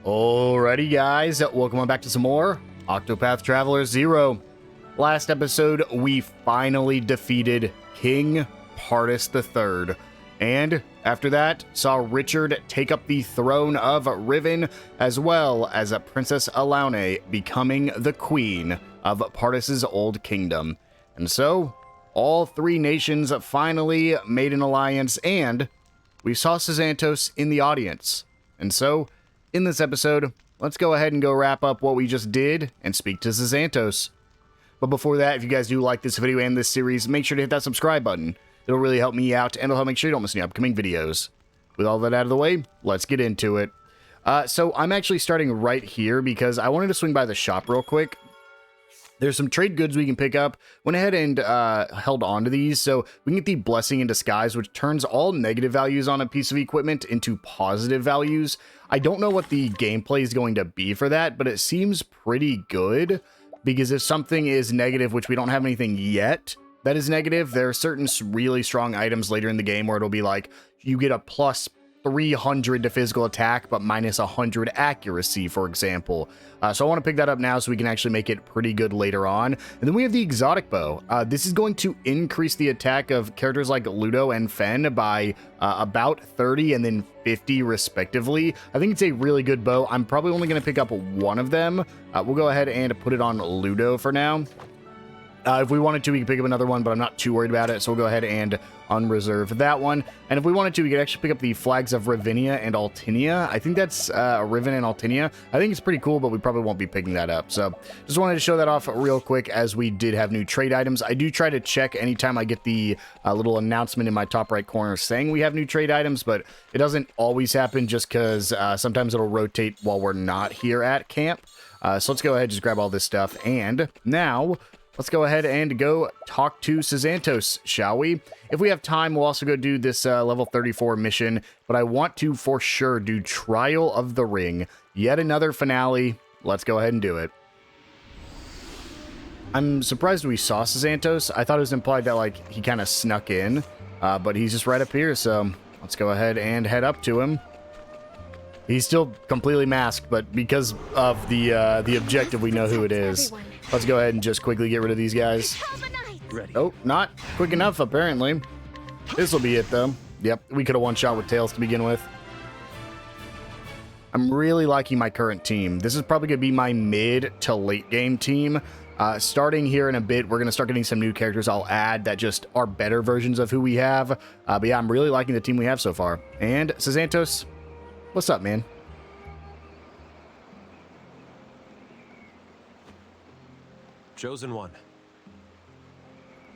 Alrighty guys, welcome on back to some more Octopath Traveler 0. Last episode, we finally defeated King Pardis III, and after that, saw Richard take up the throne of Riven, as well as Princess Alaune becoming the queen of Pardis' old kingdom. And so, all three nations finally made an alliance, and we saw Xanthos in the audience. And so, in this episode, let's go ahead and go wrap up what we just did and speak to Xanthos. But before that, if you guys do like this video and this series, make sure to hit that subscribe button. It'll really help me out, and it'll help make sure you don't miss any upcoming videos. With all that out of the way, let's get into it. So I'm actually starting right here because I wanted to swing by the shop real quick. There's some trade goods we can pick up. Went ahead and held on to these, so we can get the Blessing in Disguise, which turns all negative values on a piece of equipment into positive values. I don't know what the gameplay is going to be for that, but it seems pretty good, because if something is negative, which we don't have anything yet that is negative, there are certain really strong items later in the game where it'll be like, you get a plus 300 to physical attack, but minus 100 accuracy, for example. So I want to pick that up now so we can actually make it pretty good later on. And then we have the exotic bow. This is going to increase the attack of characters like Ludo and Fen by about 30 and then 50 respectively. I think it's a really good bow. I'm probably only going to pick up one of them. We'll go ahead and put it on Ludo for now. If we wanted to, we could pick up another one, but I'm not too worried about it, so we'll go ahead and unreserve that one. And if we wanted to, we could actually pick up the flags of Ravinia and Altinia. I think that's Riven and Altinia. I think it's pretty cool, but we probably won't be picking that up. So just wanted to show that off real quick, as we did have new trade items. I do try to check anytime I get the little announcement in my top right corner saying we have new trade items, but it doesn't always happen just because sometimes it'll rotate while we're not here at camp. So let's go ahead and just grab all this stuff. And now, let's go ahead and go talk to Xanthos, shall we? If we have time, we'll also go do this level 34 mission, but I want to for sure do Trial of the Ring. Yet another finale. Let's go ahead and do it. I'm surprised we saw Xanthos. I thought it was implied that, like, he kind of snuck in, but he's just right up here, so let's go ahead and head up to him. He's still completely masked, but because of the objective, we know who it is. Let's go ahead and just quickly get rid of these guys. Ready. Oh, not quick enough, apparently. This will be it, though. Yep, we could have one shot with Tails to begin with. I'm really liking my current team. This is probably going to be my mid to late game team. Starting here in a bit, we're going to start getting some new characters I'll add that just are better versions of who we have. But yeah, I'm really liking the team we have so far. And Xanthos, what's up, man? Chosen one.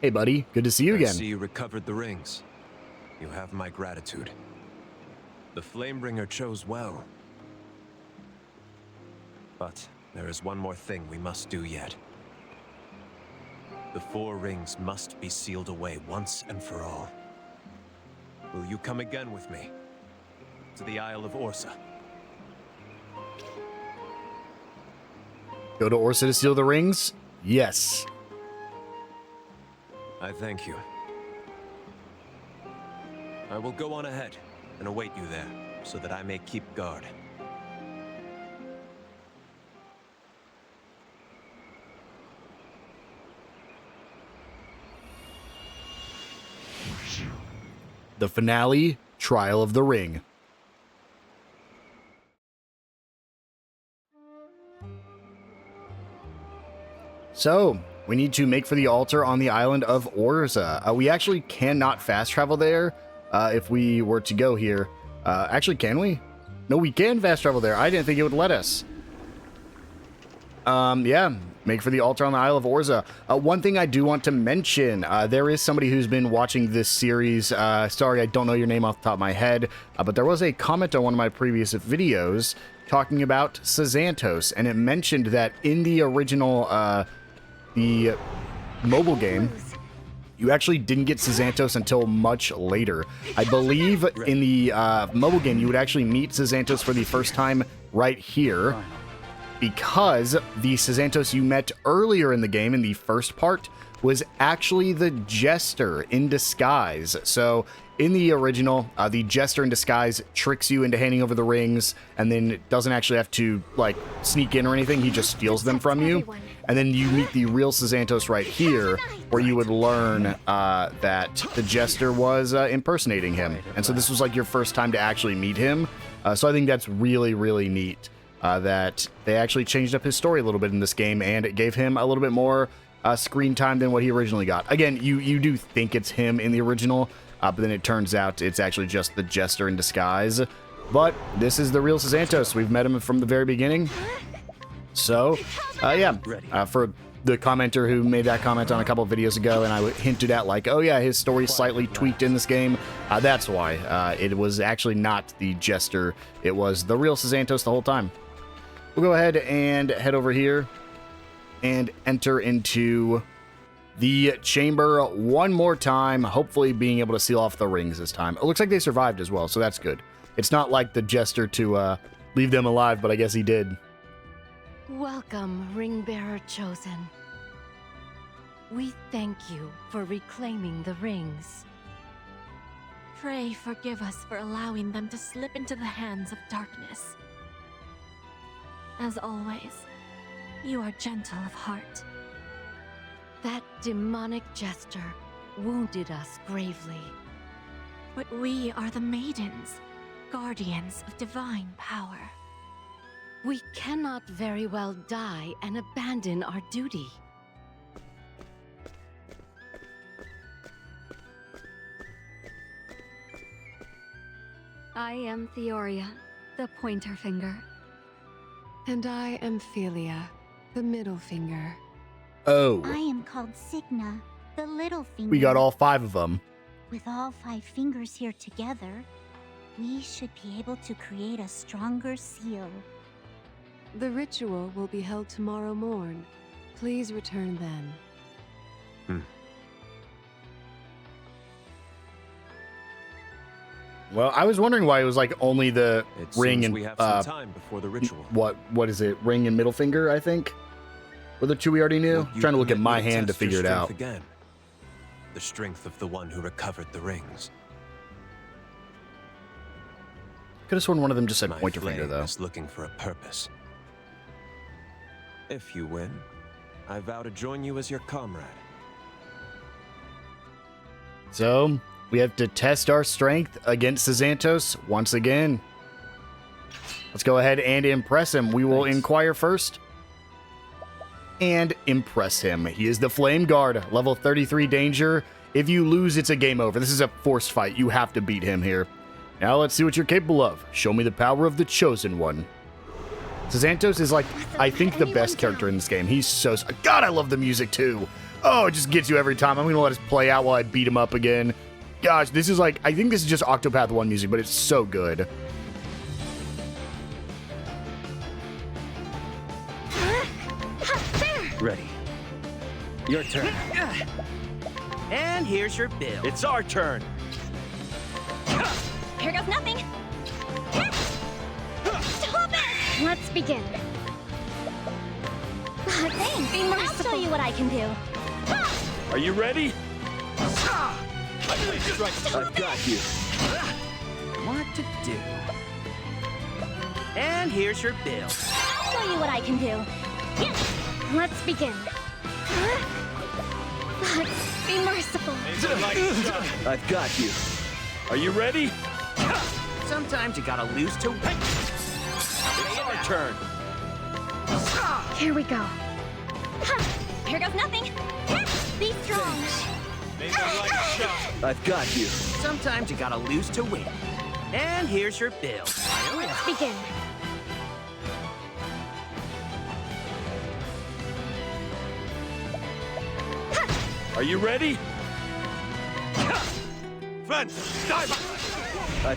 Hey, buddy. Good to see you again. I see you recovered the rings. You have my gratitude. The Flamebringer chose well. But there is one more thing we must do yet. The 4 rings must be sealed away once and for all. Will you come again with me to the Isle of Orsa? Go to Orsa to seal the rings? Yes. I thank you. I will go on ahead and await you there, so that I may keep guard. The finale, Trial of the Ring. So, we need to make for the altar on the island of Orsa. We actually cannot fast travel there if we were to go here. Actually, can we? No, we can fast travel there. I didn't think it would let us. Yeah, make for the altar on the Isle of Orsa. One thing I do want to mention, there is somebody who's been watching this series. Sorry, I don't know your name off the top of my head, but there was a comment on one of my previous videos talking about Xanthos, and it mentioned that in the original the mobile game, you actually didn't get Xanthos until much later. I believe in the mobile game, you would actually meet Xanthos for the first time right here, because the Xanthos you met earlier in the game, in the first part, was actually the Jester in disguise. So in the original, the Jester in disguise tricks you into handing over the rings, and then doesn't actually have to like sneak in or anything. He just steals them from you. And then you meet the real Sazantos right here, where you would learn that the Jester was impersonating him. And so this was like your first time to actually meet him. So I think that's really, really neat that they actually changed up his story a little bit in this game, and it gave him a little bit more screen time than what he originally got. Again, you do think it's him in the original, but then it turns out it's actually just the Jester in disguise. But this is the real Sazantos. We've met him from the very beginning. So, yeah, for the commenter who made that comment on a couple of videos ago, and I hinted at like, oh yeah, his story's slightly tweaked in this game, that's why. It was actually not the Jester. It was the real Sazantos the whole time. We'll go ahead and head over here and enter into the chamber one more time, hopefully being able to seal off the rings this time. It looks like they survived as well, so that's good. It's not like the Jester to leave them alive, but I guess he did. Welcome, Ring-Bearer Chosen. We thank you for reclaiming the rings. Pray forgive us for allowing them to slip into the hands of darkness. As always, you are gentle of heart. That demonic Jester wounded us gravely. But we are the maidens, guardians of divine power. We cannot very well die and abandon our duty. I am Theoria, the pointer finger. And I am Philia, the middle finger. Oh. I am called Signa, the little finger. We got all 5 of them. With all 5 fingers here together, we should be able to create a stronger seal. The ritual will be held tomorrow morn. Please return then. Well, I was wondering why it was like only the ring and we have some time before the ritual. What is it? Ring and middle finger, I think. Were the 2 we already knew? I'm trying to look at my hand to figure it out. Again. The strength of the one who recovered the rings. Could have sworn one of them just said My pointer flame finger, though. is looking for a purpose. If you win, I vow to join you as your comrade. So, we have to test our strength against Sazantos once again. Let's go ahead and impress him. We will inquire first and impress him. He is the Flame Guard, level 33 danger. If you lose, it's a game over. This is a forced fight. You have to beat him here. Now let's see what you're capable of. Show me the power of the Chosen One. Sazantos is like, I think, the best character in this game. He's so... God, I love the music too. Oh, it just gets you every time. I'm going to let us play out while I beat him up again. Gosh, this is like... I think this is just Octopath 1 music, but it's so good. Ready. Your turn. And here's your bill. It's our turn. Here goes nothing. Stop it! Let's begin. Thanks. Be merciful. I'll show you what I can do. Are you ready? I've got you. What to do? And here's your bill. I'll show you what I can do. Let's begin. Be merciful. I've got you. Are you ready? Sometimes you gotta lose to win. It's our turn. Here we go. Here goes nothing. Be strong. I've got you. Sometimes you gotta lose to win. And here's your bill. Let's begin. Are you ready? I've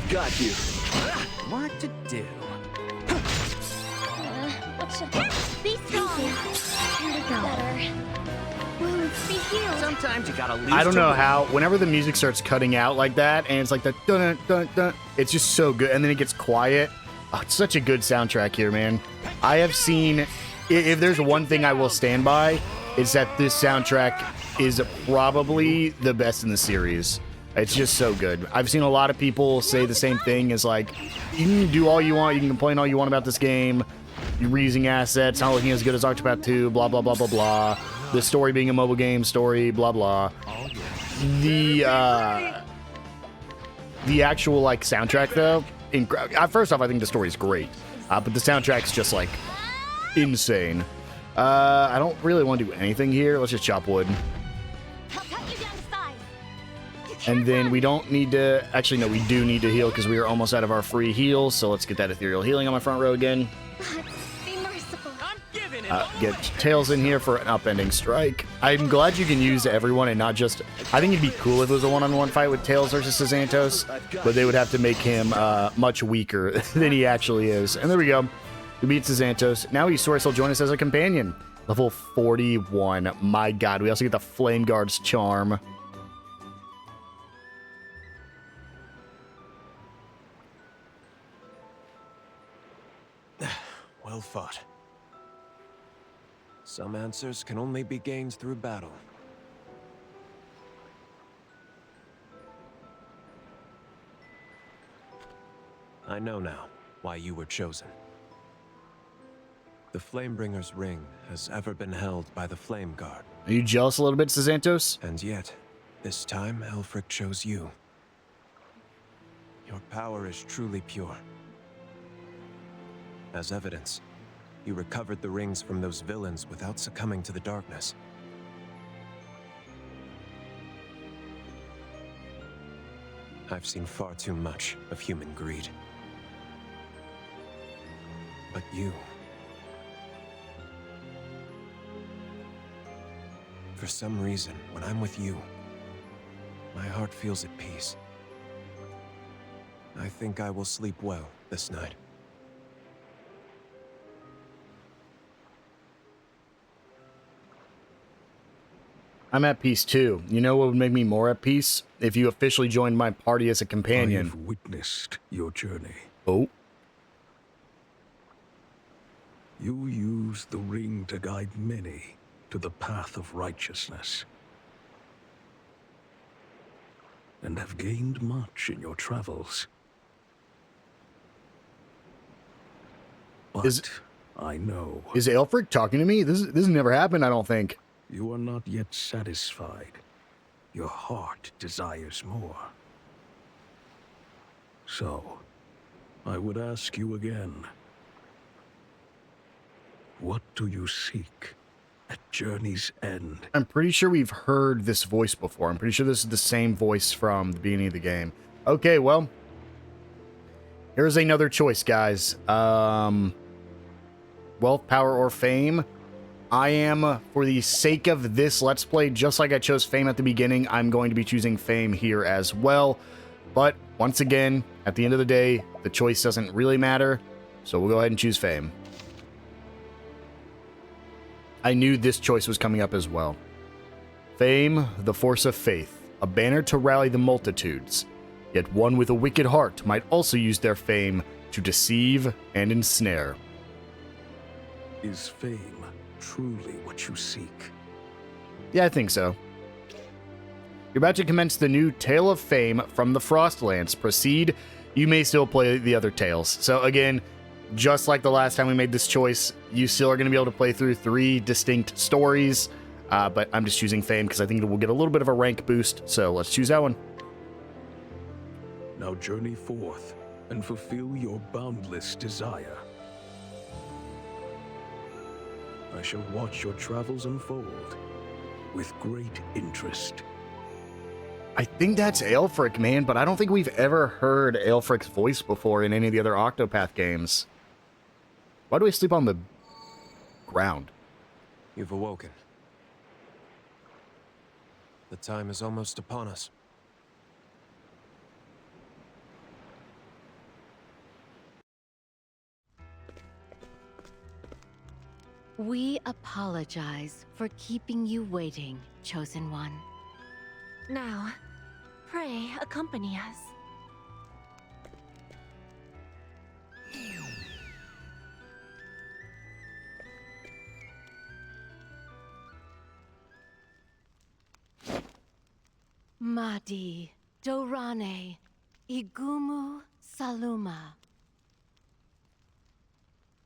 got you. What to do? What should be strong? Here we go. Better. Wounds be healed. Sometimes you gotta lose. I don't to know win. how, whenever the music starts cutting out like that, and it's like the dun dun dun, it's just so good, and then it gets quiet. Oh, it's such a good soundtrack here, man. I have seen, if there's one thing I will stand by, it's that this soundtrack is probably the best in the series. It's just so good. I've seen a lot of people say the same thing, is like, you can do all you want, you can complain all you want about this game, you're reusing assets, not looking as good as Octopath 2, blah, blah, blah, blah, blah. The story being a mobile game story, blah, blah. The actual, like, soundtrack, though, first off, I think the story's great, but the soundtrack's just, like, insane. I don't really want to do anything here. Let's just chop wood. And then we don't need to... Actually, no, we do need to heal because we are almost out of our free heals. So let's get that ethereal healing on my front row again. Be merciful. Get Tails in here for an upending strike. I'm glad you can use everyone and not just... I think it'd be cool if it was a one-on-one fight with Tails versus Xantos, but they would have to make him much weaker than he actually is. And there we go. We beat Xantos. Now Estoris will join us as a companion. Level 41. My god. We also get the Flame Guard's charm. Well fought. Some answers can only be gained through battle. I know now why you were chosen. The Flamebringer's ring has ever been held by the Flame Guard. Are you jealous a little bit, Xantos? And yet, this time Aelfric chose you. Your power is truly pure. As evidence, you recovered the rings from those villains without succumbing to the darkness. I've seen far too much of human greed. But you... For some reason, when I'm with you, my heart feels at peace. I think I will sleep well this night. I'm at peace too. You know what would make me more at peace? If you officially joined my party as a companion. I've witnessed your journey. Oh? You use the ring to guide many to the path of righteousness. And have gained much in your travels. But I know Is Aelfric talking to me? This has never happened, I don't think. you are not yet satisfied. Your heart desires more. So, I would ask you again. What do you seek at journey's end? I'm pretty sure we've heard this voice before. I'm pretty sure this is the same voice from the beginning of the game. Okay, well. Here's another choice, guys. Wealth, power, or fame. I am, for the sake of this Let's Play, just like I chose fame at the beginning, I'm going to be choosing fame here as well. But, once again, at the end of the day, the choice doesn't really matter. So we'll go ahead and choose fame. I knew this choice was coming up as well. Fame, the force of faith, a banner to rally the multitudes. Yet one with a wicked heart might also use their fame to deceive and ensnare. Is fame truly what you seek? Yeah, I think so. You're about to commence the new Tale of Fame from the Frostlands. Proceed. You may still play the other tales. So again, just like the last time we made this choice, you still are going to be able to play through 3 distinct stories. But I'm just choosing Fame because I think it will get a little bit of a rank boost. So let's choose that one. Now journey forth and fulfill your boundless desire. I shall watch your travels unfold with great interest. I think that's Aelfric, man, but I don't think we've ever heard Aelfric's voice before in any of the other Octopath games. Why do we sleep on the ground? You've awoken. The time is almost upon us. We apologize for keeping you waiting, Chosen One. Now, pray accompany us. Di Dorane Igumu Saluma.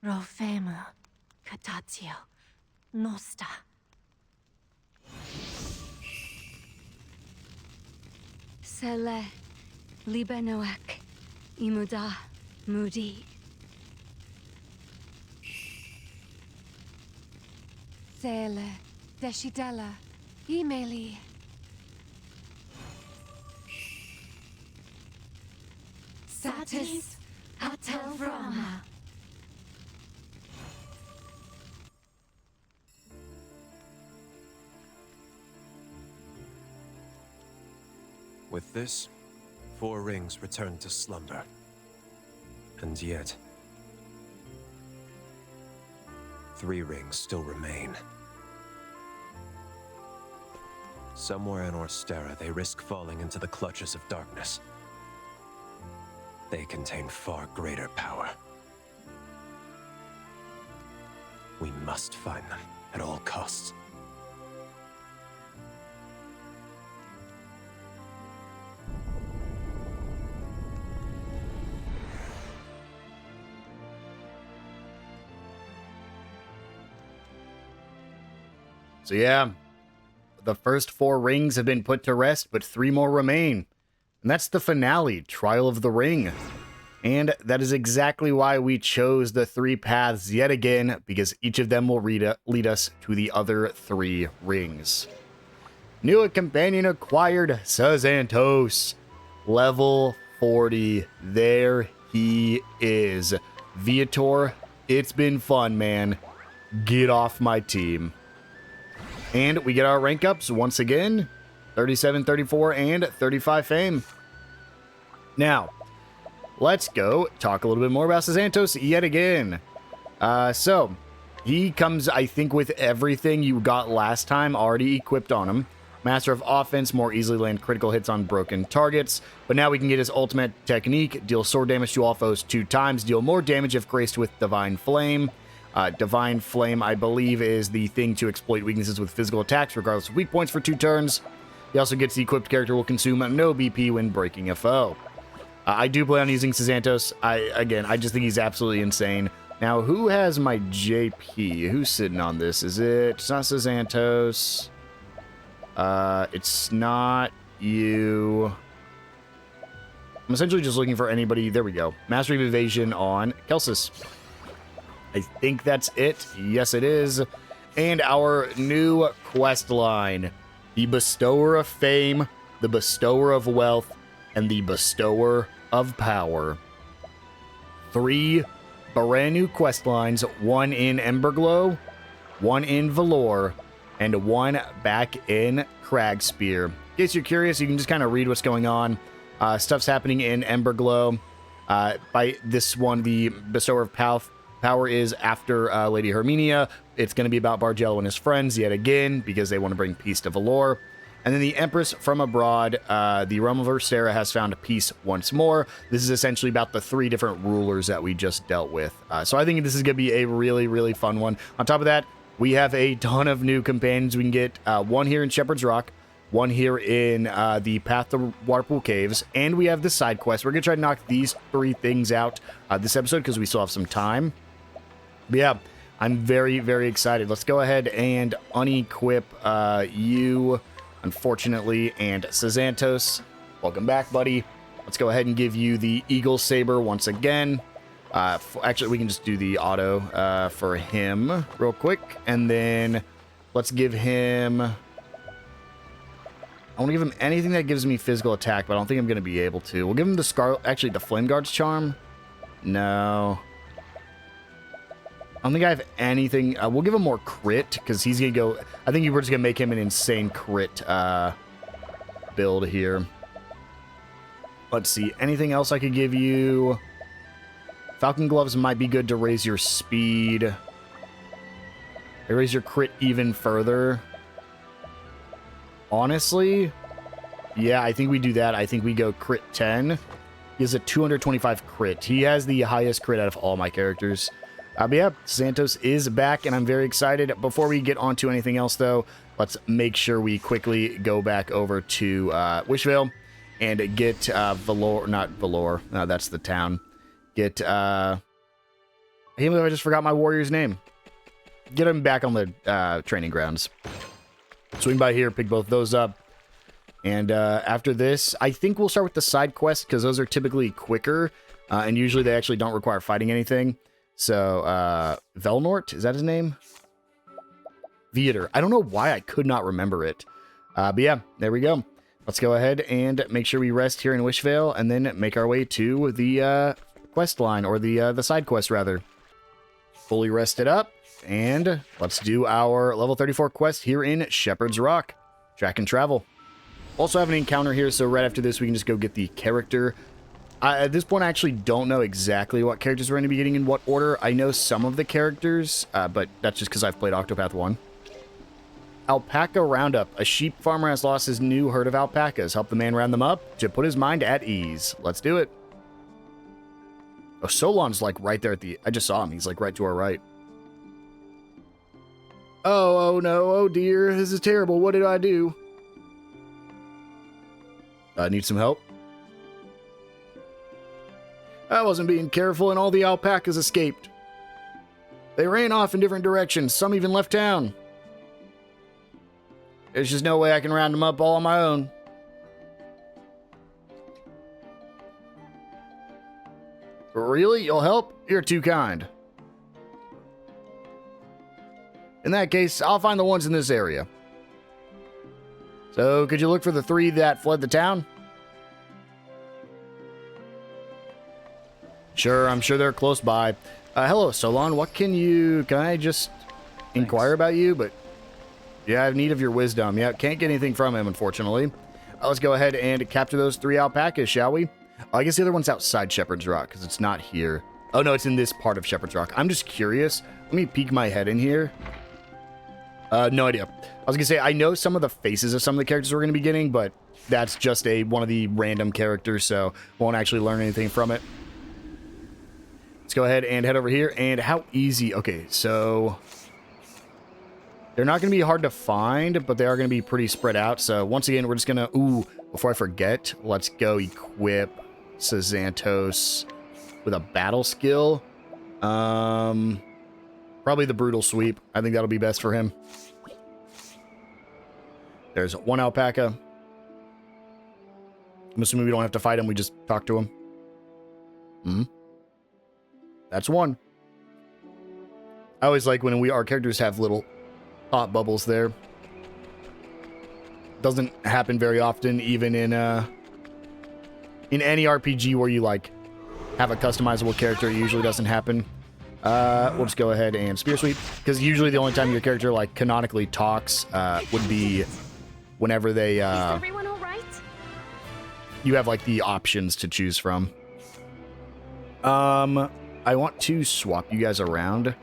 Rofemu Katatio Nosta. Sele Libenoek Imuda Mudi. Sele Deshidela Imeli. Satis Atel Brahma. With this, 4 rings return to slumber. And yet, 3 rings still remain. Somewhere in Orsterra, they risk falling into the clutches of darkness. They contain far greater power. We must find them at all costs. So yeah, the first 4 rings have been put to rest, but 3 more remain. And that's the finale, Trial of the Ring. And that is exactly why we chose the 3 paths yet again, because each of them will lead us to the other 3 rings. New companion acquired, Sazantos. Level 40. There he is. Viator, it's been fun, man. Get off my team. And we get our rank ups once again. 37, 34, and 35 fame. Now, let's go talk a little bit more about Sazantos yet again. So, he comes, I think, with everything you got last time already equipped on him. Master of Offense, more easily land critical hits on broken targets. But now we can get his ultimate technique, deal sword damage to all foes 2 times, deal more damage if graced with Divine Flame. Divine Flame, I believe, is the thing to exploit weaknesses with physical attacks, regardless of weak points for 2 turns. He also gets the equipped character will consume no BP when breaking a foe. I do plan on using Sazantos. I just think he's absolutely insane. Now, who has my JP? Who's sitting on this? It's not Sazantos. It's not you. I'm essentially just looking for anybody. There we go. Mastery of Evasion on Kelsis. I think that's it. Yes, it is. And our new quest line. The Bestower of Fame, the Bestower of Wealth, and the Bestower of Power. 3 brand new quest lines. 1 in Emberglow, 1 in Valor, and 1 back in Cragspear. In case you're curious, you can just kind of read what's going on. Stuff's happening in Emberglow. By this one, the Bestower of Power is after Lady Herminia. It's going to be about Bargello and his friends yet again, because they want to bring peace to Valor. And then the Empress from Abroad, the realm of Orsterra has found peace once more. This is essentially about the 3 different rulers that we just dealt with. So I think this is going to be a really, really fun one. On top of that, we have a ton of new companions. We can get 1 here in Shepherd's Rock, 1 here in the Path to Waterpool Caves, and we have the side quest. We're going to try to knock these 3 things out this episode because we still have some time. But yeah, I'm very, very excited. Let's go ahead and unequip you, unfortunately, and Sazantos. Welcome back, buddy. Let's go ahead and give you the Eagle Saber once again. Actually, we can just do the auto for him real quick. And then let's give him... I want to give him anything that gives me physical attack, but I don't think I'm going to be able to. We'll give him the actually, the Flame Guard's Charm. No. I don't think I have anything. We'll give him more crit, because he's going to go... I think we're just going to make him an insane crit build here. Let's see. Anything else I could give you? Falcon Gloves might be good to raise your speed. They raise your crit even further. Honestly, yeah, I think we do that. I think we go crit 10. He has a 225 crit. He has the highest crit out of all my characters. But yeah, Santos is back, and I'm very excited. Before we get on to anything else, though, let's make sure we quickly go back over to Wishvale and get Valor, not Valor, no, that's the town. Get, I can't believe I just forgot my warrior's name. Get him back on the training grounds. Swing by here, pick both those up. And after this, I think we'll start with the side quests, because those are typically quicker, and usually they actually don't require fighting anything. So, Velnort, is that his name? Theater. I don't know why I could not remember it. But yeah, there we go. Let's go ahead and make sure we rest here in Wishvale, and then make our way to the quest line, or the side quest, rather. Fully rested up, and let's do our level 34 quest here in Shepherd's Rock. Track and travel. Also have an encounter here, so right after this, we can just go get the character. At this point, I actually don't know exactly what characters we're going to be getting in what order. I know some of the characters, but that's just because I've played Octopath 1. Alpaca Roundup. A sheep farmer has lost his new herd of alpacas. Help the man round them up to put his mind at ease. Let's do it. Oh, Solon's like right there at the... I just saw him. He's like right to our right. Oh no. Oh dear. This is terrible. What did I do? I need some help. I wasn't being careful and all the alpacas escaped. They ran off in different directions. Some even left town. There's just no way I can round them up all on my own. Really? You'll help? You're too kind. In that case, I'll find the ones in this area. So, could you look for the 3 that fled the town? Sure, I'm sure they're close by. Hello, Solon. What can I just inquire about you? But, yeah, I have need of your wisdom. Yeah, can't get anything from him, unfortunately. Let's go ahead and capture those 3 alpacas, shall we? I guess the other one's outside Shepherd's Rock, because it's not here. Oh, no, it's in this part of Shepherd's Rock. I'm just curious. Let me peek my head in here. No idea. I was going to say, I know some of the faces of some of the characters we're going to be getting, but that's just one of the random characters, so won't actually learn anything from it. Let's go ahead and head over here. And how easy... Okay, so... They're not going to be hard to find, but they are going to be pretty spread out. So once again, we're just going to... Ooh, before I forget, let's go equip Xanthos with a battle skill. Probably the Brutal Sweep. I think that'll be best for him. There's 1 alpaca. I'm assuming we don't have to fight him. We just talk to him. That's 1. I always like when our characters have little thought bubbles there. Doesn't happen very often, even in any RPG where you like have a customizable character. It usually doesn't happen. We'll just go ahead and Spear Sweep, because usually the only time your character like canonically talks would be whenever they Is everyone all right? you have like the options to choose from. I want to swap you guys around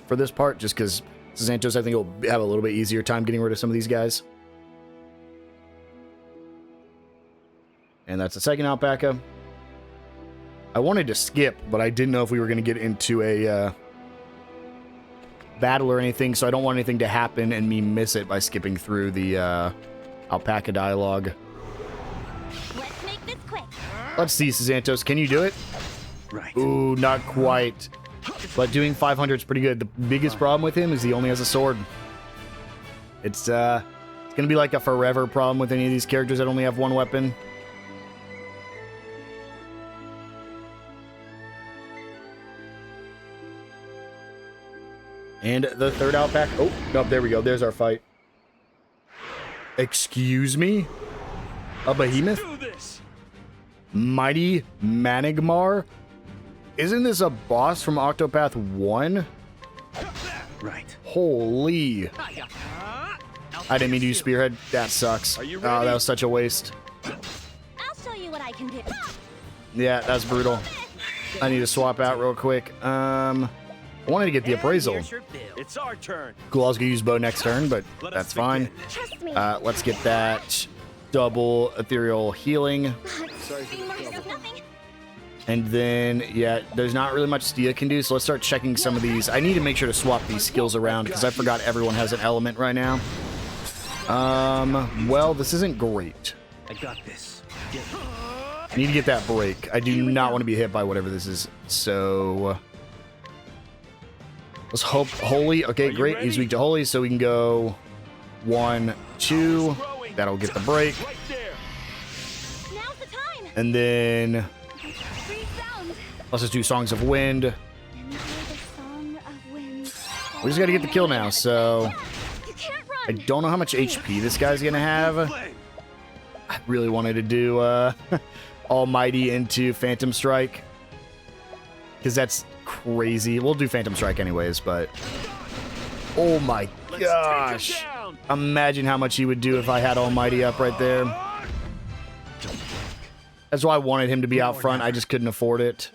for this part, just because Xanthos, I think, will have a little bit easier time getting rid of some of these guys. And that's the second alpaca. I wanted to skip, but I didn't know if we were going to get into a battle or anything, so I don't want anything to happen and me miss it by skipping through the alpaca dialogue. Let's make this quick. Let's see, Xanthos, can you do it? Right. Ooh, not quite. But doing 500 is pretty good. The biggest problem with him is he only has a sword. It's going to be like a forever problem with any of these characters that only have one weapon. And the third alpaca. Oh, no, there we go. There's our fight. Excuse me? A behemoth? Do this. Mighty Manigmar? Isn't this a boss from Octopath 1? Right. Holy. I didn't mean to use Spearhead. That sucks. Are you Oh, ready? that was such a waste. I'll show you what I can do. Yeah, that's brutal. I need to swap out real quick. I wanted to get the appraisal. It's our turn. Cool, I was going to use bow next turn, but Let us that's fine. begin. Trust me. Let's get that double ethereal healing. Nothing. And then, yeah, there's not really much Stia can do, so let's start checking some of these. I need to make sure to swap these skills around, because I forgot everyone has an element right now. Well, this isn't great. I got this. I need to get that break. I do not want to be hit by whatever this is. So let's hope holy. Okay, great. He's weak to holy, so we can go 1, 2. That'll get the break. Now's the time. And then Free sound. let's just do Songs of Wind. Enjoy the song of wind. We just got to get the kill now. So You can't I run. don't know how much HP this guy's gonna have. I really wanted to do Almighty into Phantom Strike, because that's crazy. We'll do Phantom Strike anyways, but oh my gosh. Imagine how much he would do if I had Almighty up right there. That's why I wanted him to be out front. I just couldn't afford it.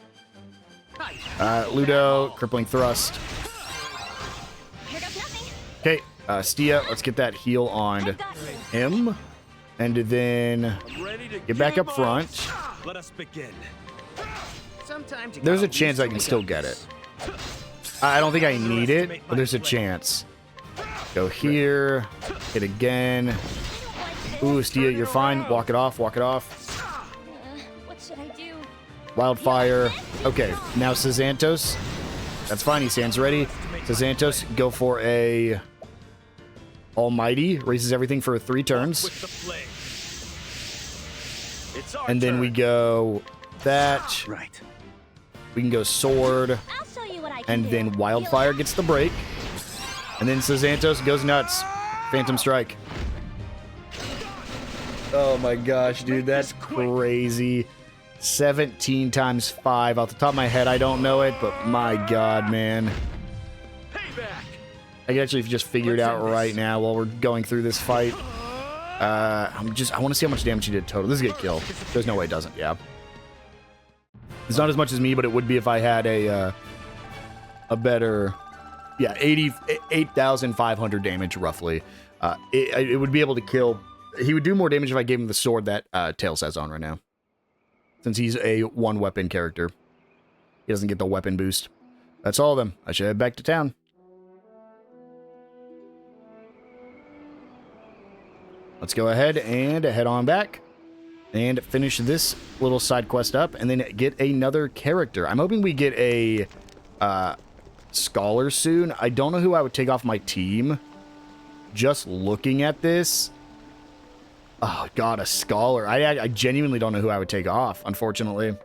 Ludo, Crippling Thrust. Here goes nothing. Okay, Stia, let's get that heal on Got you. him. And then get back up front. Let us begin. Sometimes you There's a gotta chance lose I can to still win. get it. I don't think I need it, but there's a chance. Go here. Hit again. Ooh, Stia, you're fine. Walk it off. Walk it off. What should I do? Wildfire. Okay, now Sazantos. That's fine. He stands ready. Sazantos, go for a Almighty. Raises everything for 3 turns. With the flame. It's our And then we turn. go that. Right. We can go Sword. I'll show you what I can And do. then Wildfire gets the break. And then Sazantos goes nuts. Phantom Strike. Oh my gosh, dude, that's crazy. 17 times 5. Off the top of my head, I don't know it, but my god, man. Payback. I can actually just figure it out right now while we're going through this fight. I want to see how much damage he did total. This is a good kill. There's no way it doesn't, yeah. It's not as much as me, but it would be if I had a better... Yeah, 8,500 damage, roughly. It would be able to kill... He would do more damage if I gave him the sword that Tails has on right now. Since he's a one-weapon character. He doesn't get the weapon boost. That's all of them. I should head back to town. Let's go ahead and head on back. And finish this little side quest up. And then get another character. I'm hoping we get a... Scholar soon. I don't know who I would take off my team. Just looking at this. Oh, God, a Scholar. I genuinely don't know who I would take off, unfortunately. It'd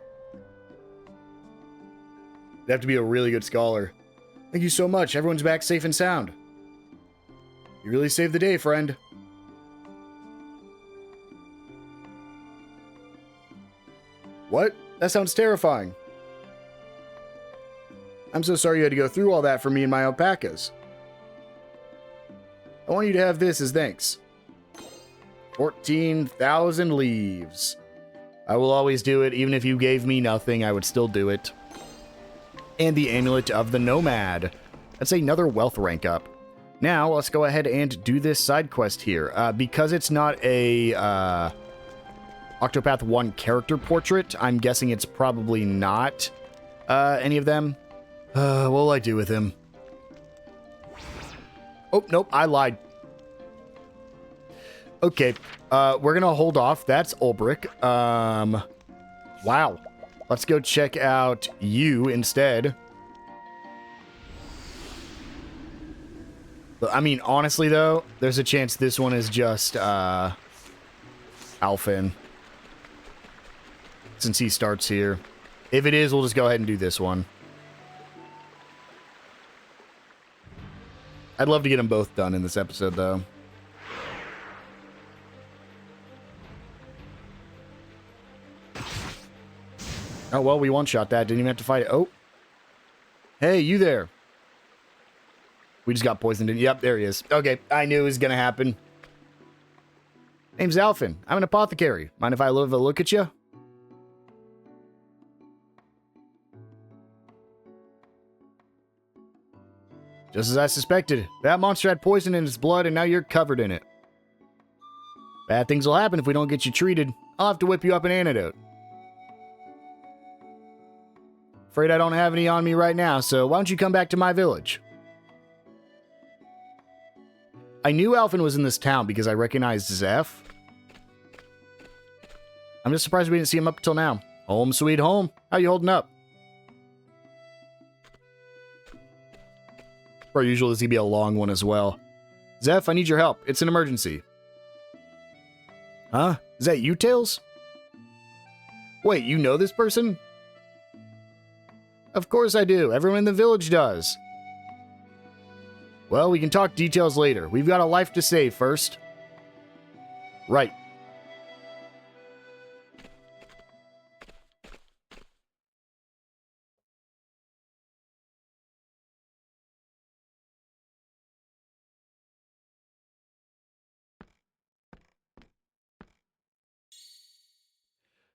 have to be a really good Scholar. Thank you so much. Everyone's back safe and sound. You really saved the day, friend. What? That sounds terrifying. I'm so sorry you had to go through all that for me and my alpacas. I want you to have this as thanks. 14,000 leaves. I will always do it. Even if you gave me nothing, I would still do it. And the Amulet of the Nomad. That's another wealth rank up. Now, let's go ahead and do this side quest here. Because it's not a Octopath 1 character portrait, I'm guessing it's probably not any of them. What will I do with him? Oh, nope, I lied. Okay, we're gonna hold off. That's Ulbrich. Wow. Let's go check out you instead. I mean, honestly, though, there's a chance this one is just, Alphin. Since he starts here. If it is, we'll just go ahead and do this one. I'd love to get them both done in this episode, though. Oh, well, we one-shot that. Didn't even have to fight it. Oh. Hey, you there. We just got poisoned. Yep, there he is. Okay, I knew it was going to happen. Name's Alphin. I'm an apothecary. Mind if I have a look at you? Just as I suspected. That monster had poison in its blood, and now you're covered in it. Bad things will happen if we don't get you treated. I'll have to whip you up an antidote. Afraid I don't have any on me right now, so why don't you come back to my village? I knew Alphen was in this town because I recognized Zeph. I'm just surprised we didn't see him up till now. Home sweet home. How you holding up? Per usual, this is gonna be a long one as well. Zeph, I need your help. It's an emergency. Huh? Is that you, Tails? Wait, you know this person? Of course I do. Everyone in the village does. Well, we can talk details later. We've got a life to save first. Right.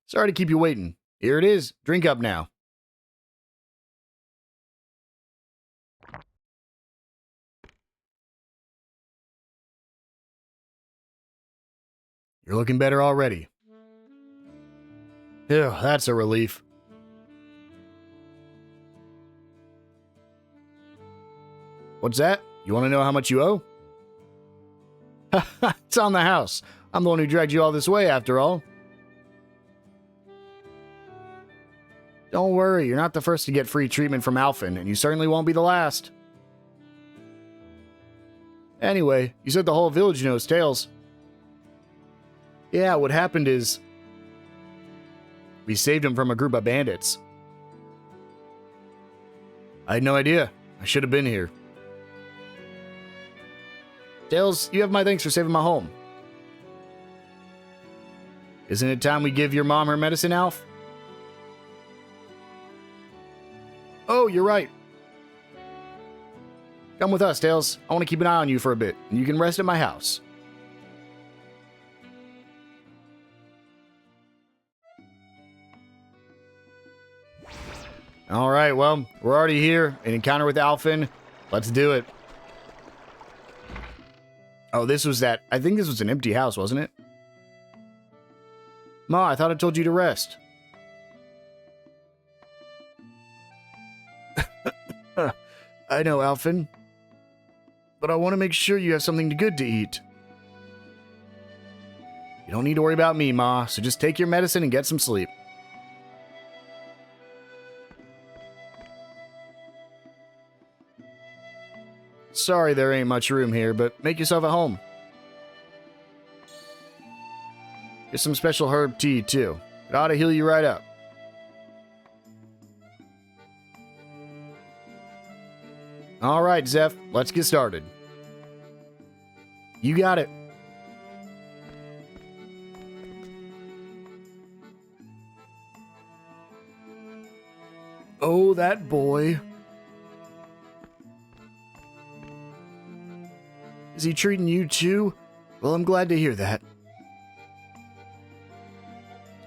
Sorry to keep you waiting. Here it is. Drink up now. You're looking better already. Ew, that's a relief. What's that? You want to know how much you owe? It's on the house. I'm the one who dragged you all this way, after all. Don't worry, you're not the first to get free treatment from Alphen, and you certainly won't be the last. Anyway, you said the whole village knows Tails. Yeah, what happened is... we saved him from a group of bandits. I had no idea. I should have been here. Tails, you have my thanks for saving my home. Isn't it time we give your mom her medicine, Alf? Oh, you're right. Come with us, Tails. I want to keep an eye on you for a bit, and you can rest at my house. Alright, well, we're already here. An encounter with Alphen. Let's do it. Oh, this was that... I think this was an empty house, wasn't it? Ma, I thought I told you to rest. I know, Alphen. But I want to make sure you have something good to eat. You don't need to worry about me, Ma, so just take your medicine and get some sleep. Sorry there ain't much room here, but make yourself at home. Here's some special herb tea, too. It ought to heal you right up. Alright, Zeph, let's get started. You got it. Oh, that boy. Is he treating you too? Well, I'm glad to hear that.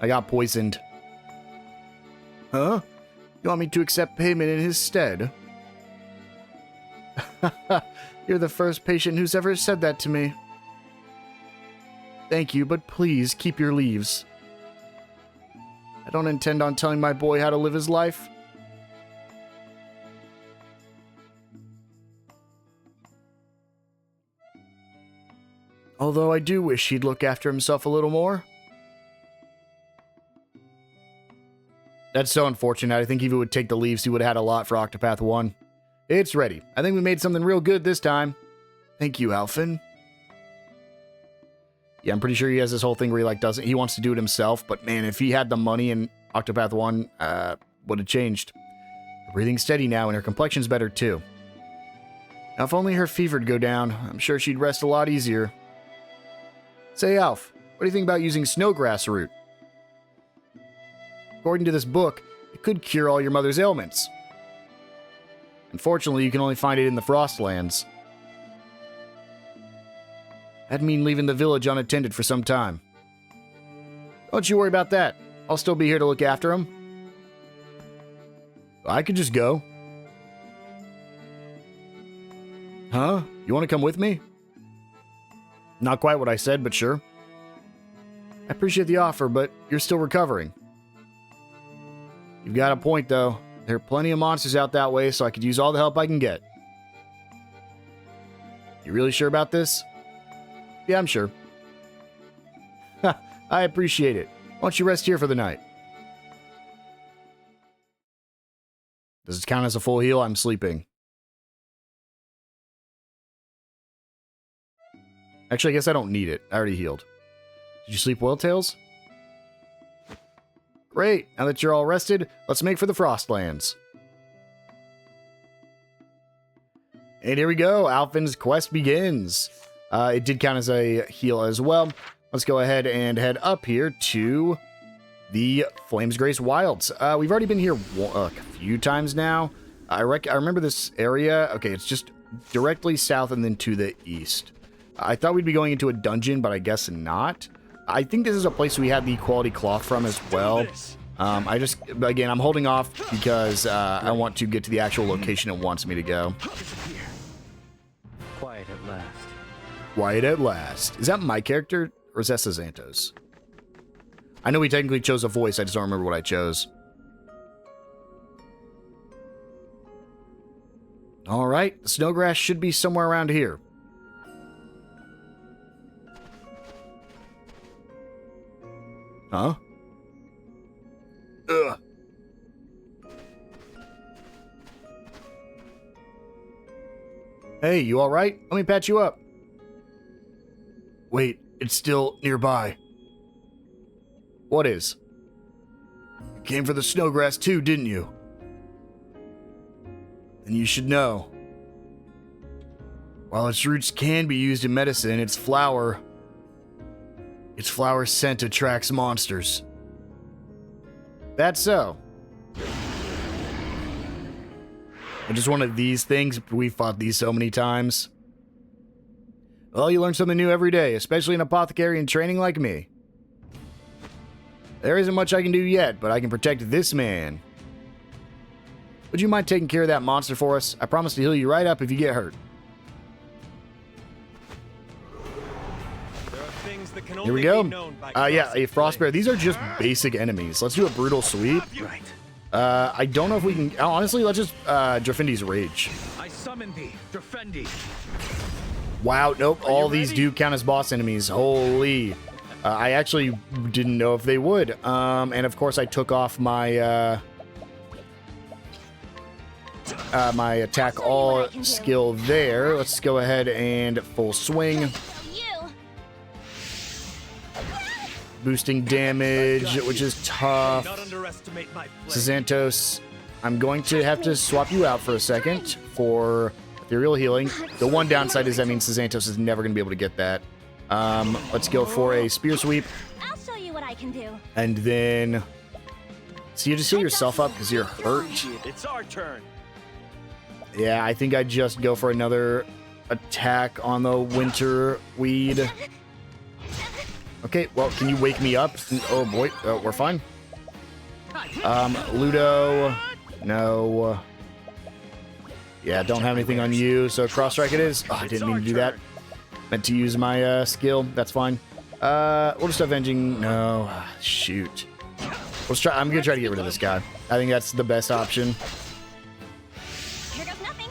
I got poisoned. Huh? You want me to accept payment in his stead? You're the first patient who's ever said that to me. Thank you, but please keep your leaves. I don't intend on telling my boy how to live his life. Although I do wish he'd look after himself a little more. That's so unfortunate. I think if he would take the leaves, he would have had a lot for Octopath 1. It's ready. I think we made something real good this time. Thank you, Alphen. Yeah, I'm pretty sure he has this whole thing where he wants to do it himself, but man, if he had the money in Octopath 1, would have changed. Her breathing's steady now, and her complexion's better too. Now, if only her fever'd go down, I'm sure she'd rest a lot easier. Say, Alf, what do you think about using snowgrass root? According to this book, it could cure all your mother's ailments. Unfortunately, you can only find it in the Frostlands. That'd mean leaving the village unattended for some time. Don't you worry about that. I'll still be here to look after him. I could just go. Huh? You want to come with me? Not quite what I said, but sure. I appreciate the offer, but you're still recovering. You've got a point, though. There are plenty of monsters out that way, so I could use all the help I can get. You really sure about this? Yeah, I'm sure. I appreciate it. Why don't you rest here for the night? Does it count as a full heal? I'm sleeping. Actually, I guess I don't need it. I already healed. Did you sleep well, Tails? Great. Now that you're all rested, let's make for the Frostlands. And here we go. Alphen's quest begins. It did count as a heal as well. Let's go ahead and head up here to the Flames Grace Wilds. We've already been here a few times now. I remember this area. Okay, it's just directly south and then to the east. I thought we'd be going into a dungeon, but I guess not. I think this is a place we had the quality cloth from as well. Again, I'm holding off because I want to get to the actual location it wants me to go. Quiet at last. Quiet at last. Is that my character, or is that Sazantos? I know we technically chose a voice, I just don't remember what I chose. Alright, the snowgrass should be somewhere around here. Huh? Ugh. Hey, you alright? Let me patch you up. Wait, it's still nearby. What is? You came for the snowgrass too, didn't you? Then you should know. While its roots can be used in medicine, its flower scent attracts monsters. That's so. And just one of these things, we fought these so many times. Well, you learn something new every day, especially an apothecary in training like me. There isn't much I can do yet, but I can protect this man. Would you mind taking care of that monster for us? I promise to heal you right up if you get hurt. Here we go. Yeah, a Frostbear. These are just basic enemies. Let's do a brutal sweep. Right. I don't know if we can... honestly, let's just Drafendi's Rage. I summon thee, Drafendi. Wow, nope. All these do count as boss enemies. Holy. I actually didn't know if they would. And of course, I took off my... my attack all skill there. Let's go ahead and full swing. Boosting damage, which is tough. Sazantos, I'm going to have to swap you out for a second for ethereal healing. The one downside is that means Sazantos is never going to be able to get that. Let's go for a spear sweep. I'll show you what I can do. And then... so you just heal yourself up because you're hurt. It's our turn. Yeah, I think I'd just go for another attack on the winter weed. Okay, well, can you wake me up? Oh boy, we're fine. Ludo, no. Yeah, don't have anything on you, so cross strike it is. Oh, I didn't mean to do that. Meant to use my skill. That's fine. We'll just avenging. No, shoot. Let's try. I'm gonna try to get rid of this guy. I think that's the best option.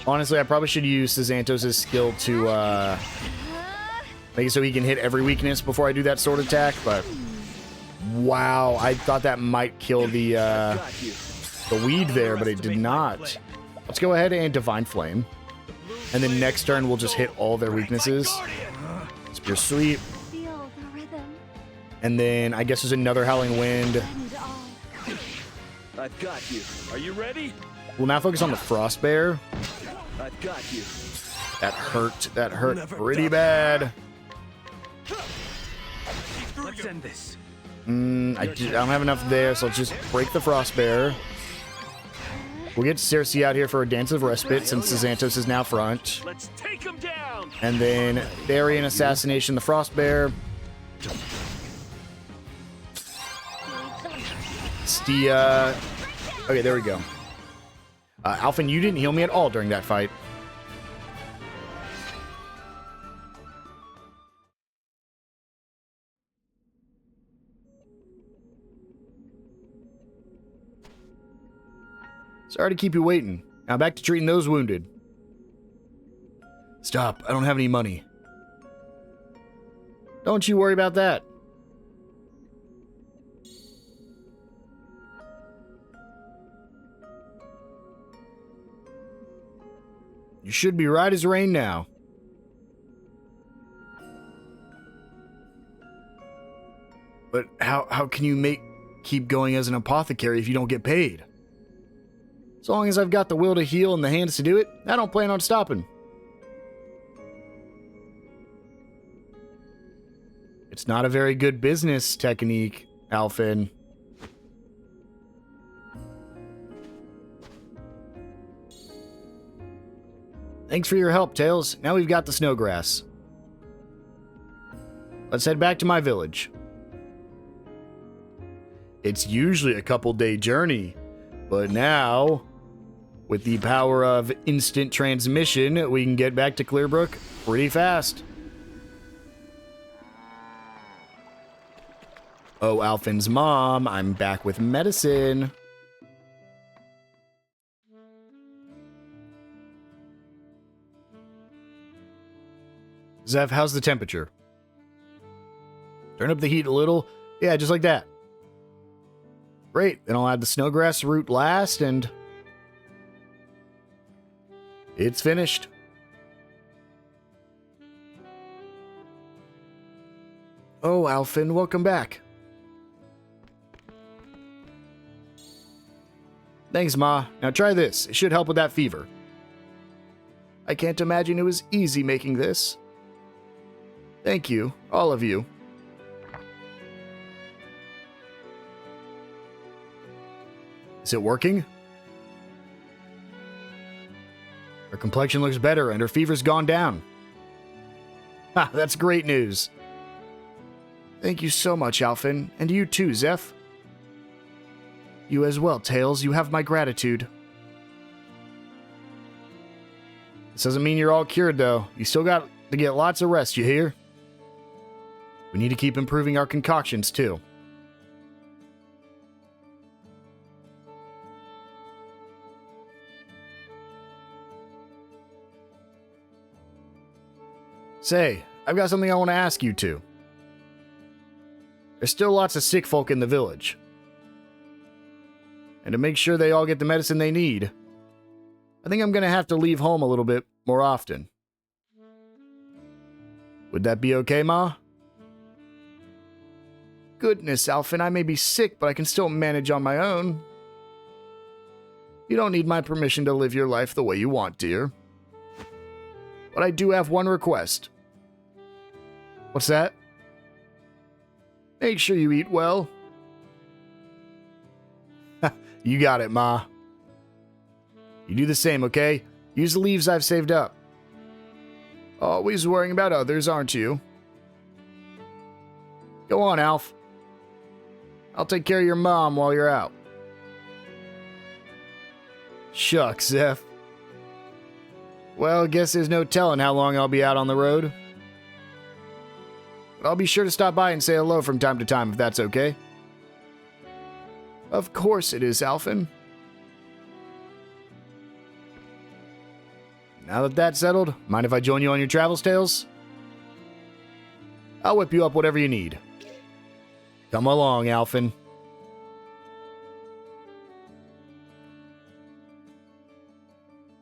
Honestly, I probably should use Sazantos' skill to make it so he can hit every weakness before I do that sword attack, but wow, I thought that might kill the weed there, but it did not. Let's go ahead and Divine Flame. And then next turn, we'll just hit all their weaknesses. Spear Sweep. And then I guess there's another Howling Wind. I've got you. Are you ready? We'll now focus on the Frost Bear. I've got you. That hurt. That hurt pretty bad. Let's end this. I don't have enough there, so let's just break the Frost Bear. We'll get Cersei out here for a Dance of Respite since Sazantos is now front. Let's take him down. And then Therian Assassination the Frost Bear. Stia. Okay, there we go. Alphen, you didn't heal me at all during that fight. Sorry to keep you waiting. Now back to treating those wounded. Stop. I don't have any money. Don't you worry about that. You should be right as rain now. But how can you keep going as an apothecary if you don't get paid? As long as I've got the will to heal and the hands to do it, I don't plan on stopping. It's not a very good business technique, Alphen. Thanks for your help, Tails. Now we've got the snowgrass. Let's head back to my village. It's usually a couple-day journey, but now, with the power of instant transmission, we can get back to Clearbrook pretty fast. Oh, Alphen's mom, I'm back with medicine. Zev, how's the temperature? Turn up the heat a little. Yeah, just like that. Great, then I'll add the snowgrass root last, and it's finished. Oh, Alphen, welcome back. Thanks, Ma. Now try this. It should help with that fever. I can't imagine it was easy making this. Thank you, all of you. Is it working? Her complexion looks better and her fever's gone down. Ha, that's great news. Thank you so much, Alphen, and you too, Zeph. You as well, Tails. You have my gratitude. This doesn't mean you're all cured, though. You still got to get lots of rest, you hear? We need to keep improving our concoctions, too. Say, I've got something I want to ask you two. There's still lots of sick folk in the village. And to make sure they all get the medicine they need, I think I'm going to have to leave home a little bit more often. Would that be okay, Ma? Goodness, Alphen, I may be sick, but I can still manage on my own. You don't need my permission to live your life the way you want, dear. But I do have one request. What's that? Make sure you eat well. You got it, Ma. You do the same, okay? Use the leaves I've saved up. Always worrying about others, aren't you? Go on, Alf. I'll take care of your mom while you're out. Shucks, Zeph. Well, guess there's no telling how long I'll be out on the road. But I'll be sure to stop by and say hello from time to time if that's okay. Of course it is, Alphen. Now that that's settled, mind if I join you on your travels, Tails? I'll whip you up whatever you need. Come along, Alphen.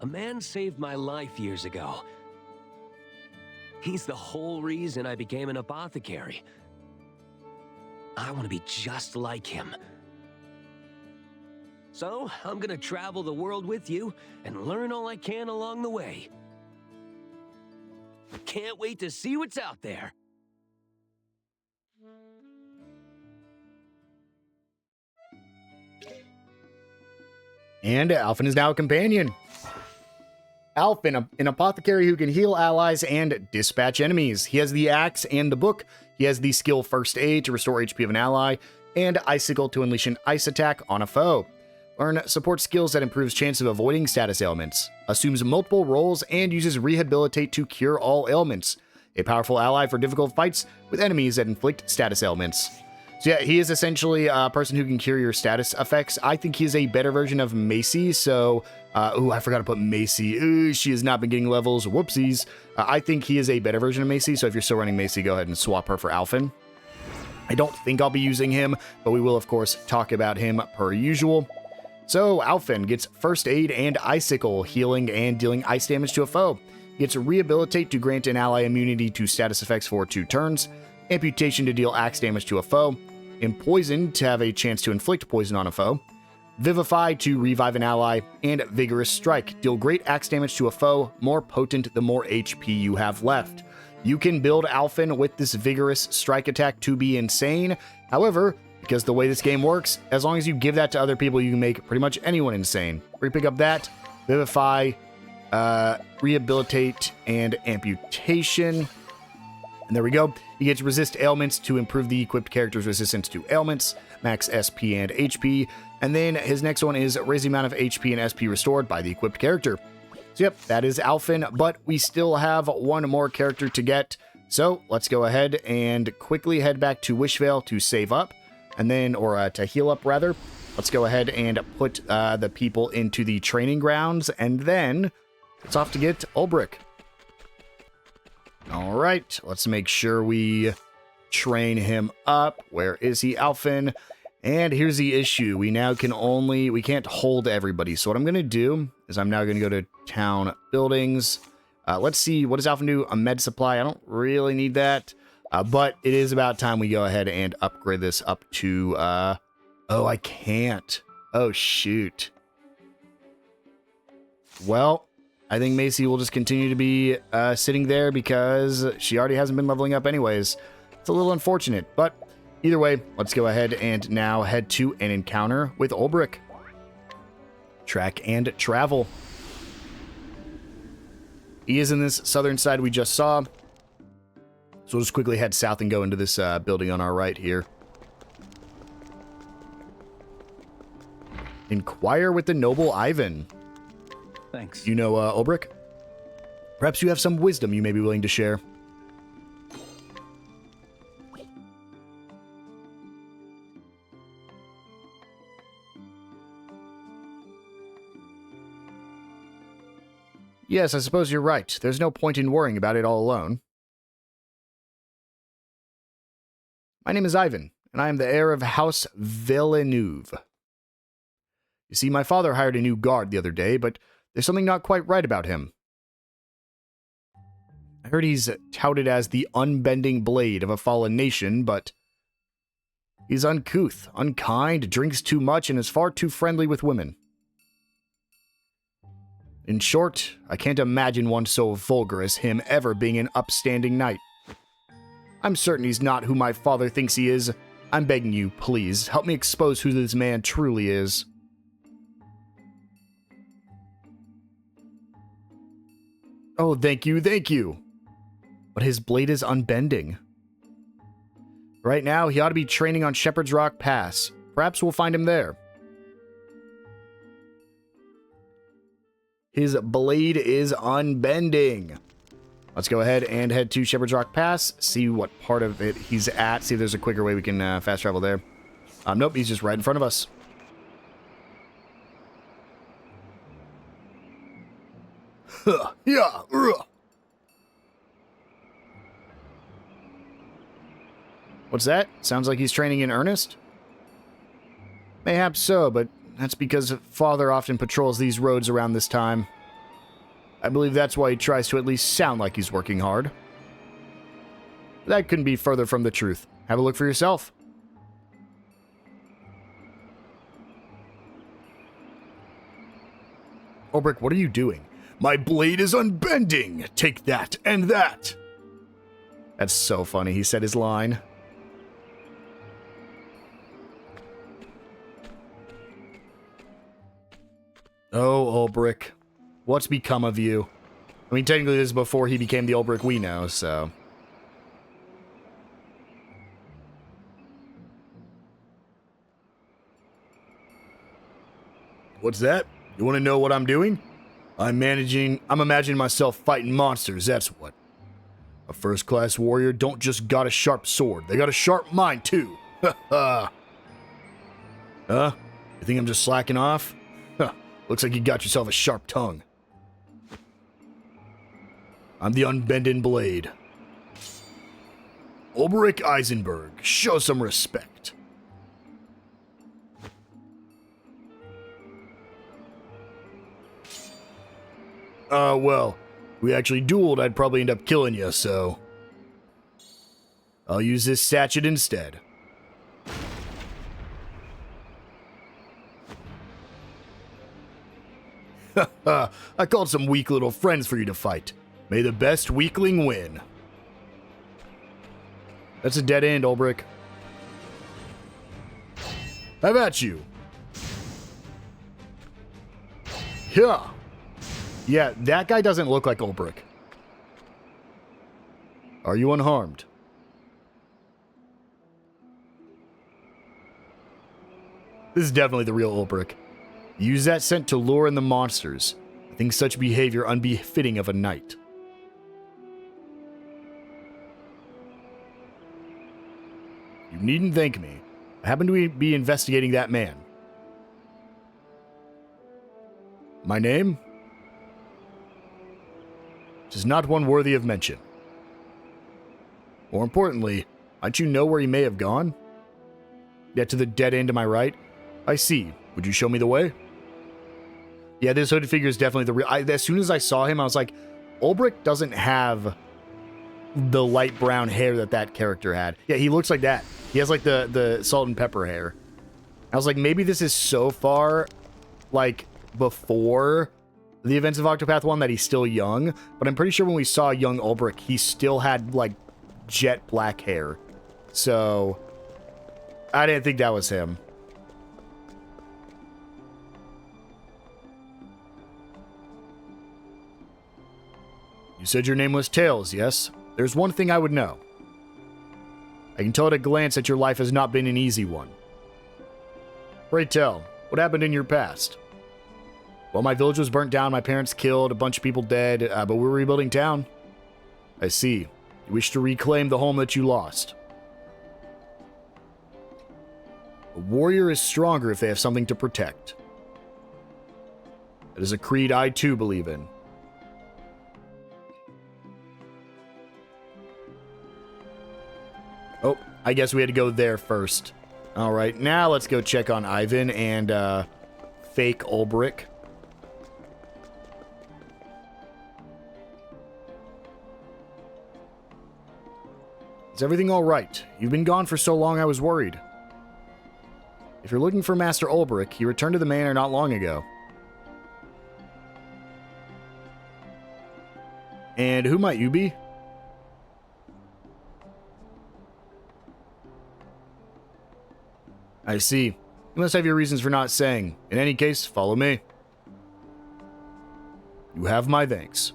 A man saved my life years ago. He's the whole reason I became an apothecary. I want to be just like him. So, I'm gonna travel the world with you and learn all I can along the way. Can't wait to see what's out there. And Alphen is now a companion. Alphen, an apothecary who can heal allies and dispatch enemies. He has the axe and the book. He has the skill First Aid to restore HP of an ally, and Icicle to unleash an ice attack on a foe. Learn support skills that improves chance of avoiding status ailments. Assumes multiple roles and uses Rehabilitate to cure all ailments. A powerful ally for difficult fights with enemies that inflict status ailments. So yeah, he is essentially a person who can cure your status effects. I think he's a better version of Macy. So, I forgot to put Macy. Ooh, she has not been getting levels. Whoopsies. I think he is a better version of Macy. So if you're still running Macy, go ahead and swap her for Alphen. I don't think I'll be using him, but we will, of course, talk about him per usual. So, Alphen gets First Aid and Icicle, healing and dealing ice damage to a foe. Gets Rehabilitate to grant an ally immunity to status effects for 2 turns. Amputation to deal axe damage to a foe. Empoison to have a chance to inflict poison on a foe. Vivify to revive an ally. And Vigorous Strike, deal great axe damage to a foe, more potent the more HP you have left. You can build Alphen with this Vigorous Strike attack to be insane. However, because the way this game works, as long as you give that to other people, you can make pretty much anyone insane. We pick up that, Vivify, Rehabilitate, and Amputation. And there we go. He gets Resist Ailments to improve the equipped character's resistance to ailments, max SP and HP. And then his next one is raise the amount of HP and SP restored by the equipped character. So yep, that is Alphen, but we still have one more character to get. So let's go ahead and quickly head back to Wishvale to save up, and then, or to heal up rather. Let's go ahead and put the people into the training grounds, and then it's off to get Ulbrich. All right, let's make sure we train him up. Where is he, Alphen? And here's the issue. We can't hold everybody. So what I'm going to do is I'm now going to go to town buildings. Let's see, what does Alphen do? A med supply. I don't really need that. But it is about time we go ahead and upgrade this up to, oh, I can't. Oh, shoot. Well, I think Macy will just continue to be sitting there because she already hasn't been leveling up anyways. It's a little unfortunate, but either way, let's go ahead and now head to an encounter with Ulbrich. Track and travel. He is in this southern side we just saw. So we'll just quickly head south and go into this building on our right here. Inquire with the noble Ivan. Thanks. You know Ulbrich? Perhaps you have some wisdom you may be willing to share. Yes, I suppose you're right. There's no point in worrying about it all alone. My name is Ivan, and I am the heir of House Villeneuve. You see, my father hired a new guard the other day, but there's something not quite right about him. I heard he's touted as the unbending blade of a fallen nation, but he's uncouth, unkind, drinks too much, and is far too friendly with women. In short, I can't imagine one so vulgar as him ever being an upstanding knight. I'm certain he's not who my father thinks he is. I'm begging you, please, help me expose who this man truly is. Oh, thank you, thank you. But his blade is unbending. Right now, he ought to be training on Shepherd's Rock Pass. Perhaps we'll find him there. His blade is unbending. Let's go ahead and head to Shepherd's Rock Pass, see what part of it he's at, see if there's a quicker way we can fast travel there. Nope, he's just right in front of us. Yeah. What's that? Sounds like he's training in earnest? Mayhaps so, but that's because Father often patrols these roads around this time. I believe that's why he tries to at least sound like he's working hard. That couldn't be further from the truth. Have a look for yourself. Ulbrich, what are you doing? My blade is unbending! Take that and that! That's so funny, he said his line. Oh, Ulbrich. What's become of you? I mean, technically this is before he became the Ulbrich we know, so... What's that? You want to know what I'm doing? I'm imagining myself fighting monsters, that's what. A first-class warrior don't just got a sharp sword, they got a sharp mind, too. Huh? You think I'm just slacking off? Huh. Looks like you got yourself a sharp tongue. I'm the Unbending Blade. Ulrich Eisenberg, show some respect. Well, if we actually dueled, I'd probably end up killing you, so I'll use this sachet instead. I called some weak little friends for you to fight. May the best weakling win. That's a dead end, Ulrich. How about you? Yeah. Yeah, that guy doesn't look like Ulrich. Are you unharmed? This is definitely the real Ulrich. Use that scent to lure in the monsters. I think such behavior unbefitting of a knight. You needn't thank me. I happen to be investigating that man. My name? It is not one worthy of mention. More importantly, might you know where he may have gone? Get to the dead end to my right? I see. Would you show me the way? Yeah, this hooded figure is definitely the real... as soon as I saw him, I was like, Ulrich doesn't have the light brown hair that character had. Yeah, he looks like that. He has like the salt and pepper hair. I was like, maybe this is so far, like, before the events of Octopath 1 that he's still young. But I'm pretty sure when we saw young Ulrich, he still had, like, jet black hair. So, I didn't think that was him. You said your name was Tails, yes? There's one thing I would know. I can tell at a glance that your life has not been an easy one. Pray tell, what happened in your past? Well, my village was burnt down, my parents killed, a bunch of people dead, but we're rebuilding town. I see. You wish to reclaim the home that you lost. A warrior is stronger if they have something to protect. That is a creed I too believe in. Oh, I guess we had to go there first. Alright, now let's go check on Ivan and, fake Ulrich. Is everything alright? You've been gone for so long I was worried. If you're looking for Master Ulrich, he returned to the manor not long ago. And who might you be? I see. You must have your reasons for not saying. In any case, follow me. You have my thanks.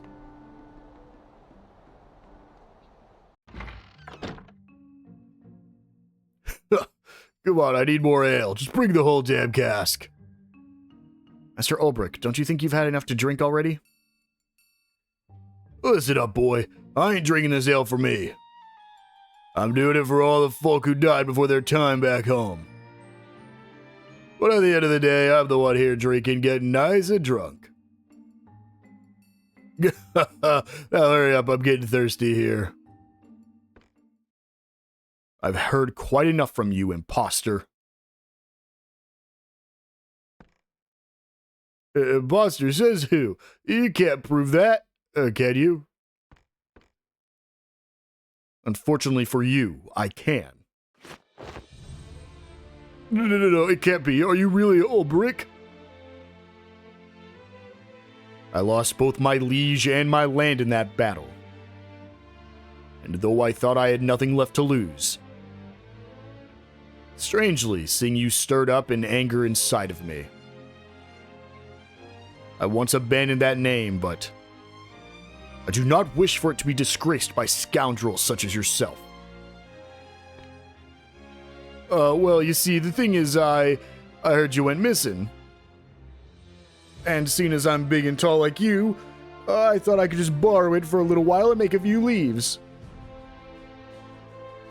Come on, I need more ale. Just bring the whole damn cask. Master Ulrich, don't you think you've had enough to drink already? Listen up, boy. I ain't drinking this ale for me. I'm doing it for all the folk who died before their time back home. But at the end of the day, I'm the one here drinking, getting nice and drunk. Now hurry up, I'm getting thirsty here. I've heard quite enough from you, imposter. Imposter says who? You can't prove that, can you? Unfortunately for you, I can. No, it can't be. Are you really Ulrich? I lost both my liege and my land in that battle. And though I thought I had nothing left to lose, strangely, seeing you stirred up an anger inside of me. I once abandoned that name, but I do not wish for it to be disgraced by scoundrels such as yourself. Well, you see, the thing is, I heard you went missing. And seeing as I'm big and tall like you, I thought I could just borrow it for a little while and make a few leaves.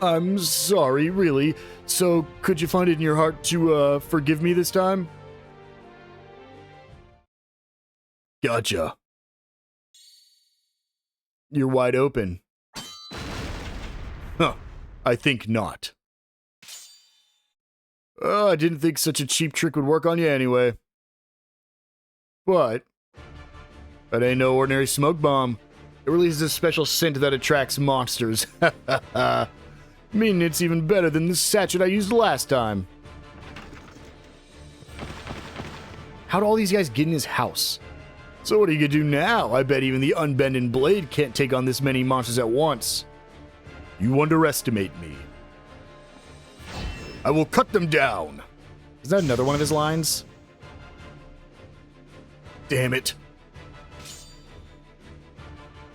I'm sorry, really. So, could you find it in your heart to, forgive me this time? Gotcha. You're wide open. Huh. I think not. I didn't think such a cheap trick would work on you anyway. But that ain't no ordinary smoke bomb. It releases a special scent that attracts monsters. Meaning it's even better than the sachet I used last time. How'd all these guys get in his house? So what are you gonna do now? I bet even the unbending blade can't take on this many monsters at once. You underestimate me. I will cut them down. Is that another one of his lines? Damn it.